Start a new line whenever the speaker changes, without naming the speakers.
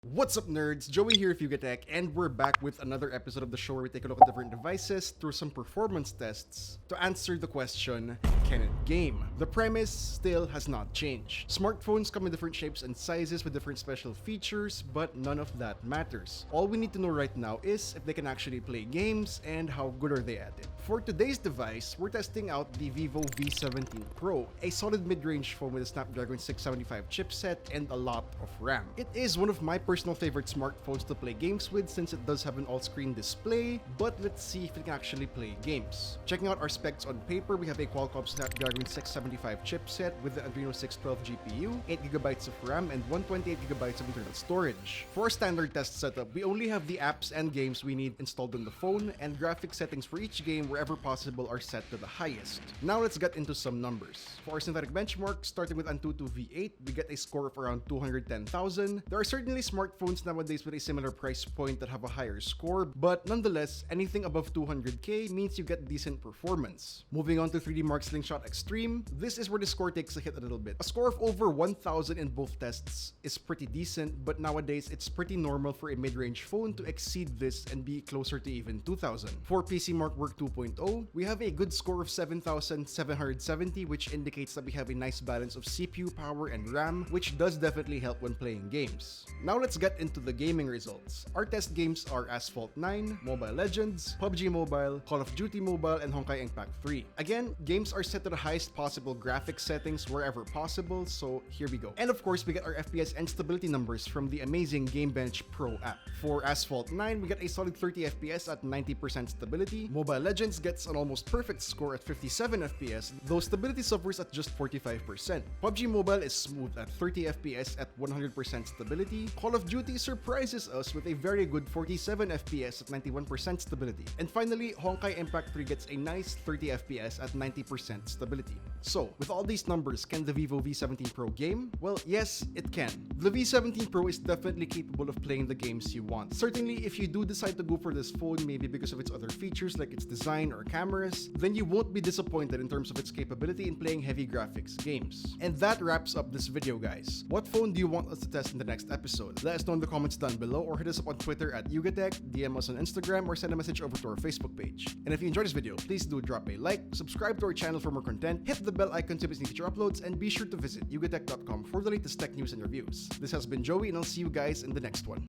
What's up, nerds? Joey here with YugaTech, and we're back with another episode of the show where we take a look at different devices through some performance tests to answer the question, can it game? The premise still has not changed. Smartphones come in different shapes and sizes with different special features, but none of that matters. All we need to know right now is if they can actually play games and how good are they at it. For today's device, we're testing out the Vivo V17 Pro, a solid mid-range phone with a Snapdragon 675 chipset and a lot of RAM. It is one of my personal favorite smartphones to play games with since it does have an all-screen display, but let's see if it can actually play games. Checking out our specs on paper, we have a Qualcomm Snapdragon 675 chipset with the Adreno 612 GPU, 8GB of RAM, and 128GB of internal storage. For our standard test setup, we only have the apps and games we need installed on the phone, and graphic settings for each game wherever possible are set to the highest. Now let's get into some numbers. For our synthetic benchmark, starting with Antutu V8, we get a score of around 210,000. There are certainly smartphones nowadays with a similar price point that have a higher score, but nonetheless, anything above 200k means you get decent performance. Moving on to 3D Mark Slingshot Extreme, this is where the score takes a hit a little bit. A score of over 1,000 in both tests is pretty decent, but nowadays it's pretty normal for a mid-range phone to exceed this and be closer to even 2,000. For PC Mark Work 2.0, we have a good score of 7,770, which indicates that we have a nice balance of CPU power and RAM, which does definitely help when playing games. Now let's get into the gaming results. Our test games are Asphalt 9, Mobile Legends, PUBG Mobile, Call of Duty Mobile, and Honkai Impact 3. Again, games are set to the highest possible graphics settings wherever possible, so here we go. And of course, we get our FPS and stability numbers from the amazing GameBench Pro app. For Asphalt 9, we get a solid 30 FPS at 90% stability. Mobile Legends gets an almost perfect score at 57 FPS, though stability suffers at just 45%. PUBG Mobile is smooth at 30 FPS at 100% stability. Call of Duty surprises us with a very good 47 FPS at 91% stability. And finally, Honkai Impact 3 gets a nice 30 FPS at 90% stability. So, with all these numbers, can the Vivo V17 Pro game? Well, yes, it can. The V17 Pro is definitely capable of playing the games you want. Certainly, if you do decide to go for this phone, maybe because of its other features like its design or cameras, then you won't be disappointed in terms of its capability in playing heavy graphics games. And that wraps up this video, guys. What phone do you want us to test in the next episode? Let us know in the comments down below, or hit us up on Twitter at YugaTech, DM us on Instagram, or send a message over to our Facebook page. And if you enjoyed this video, please do drop a like, subscribe to our channel for more content, hit the bell icon to miss any future uploads, and be sure to visit yugatech.com for the latest tech news and reviews. This has been Joey, and I'll see you guys in the next one.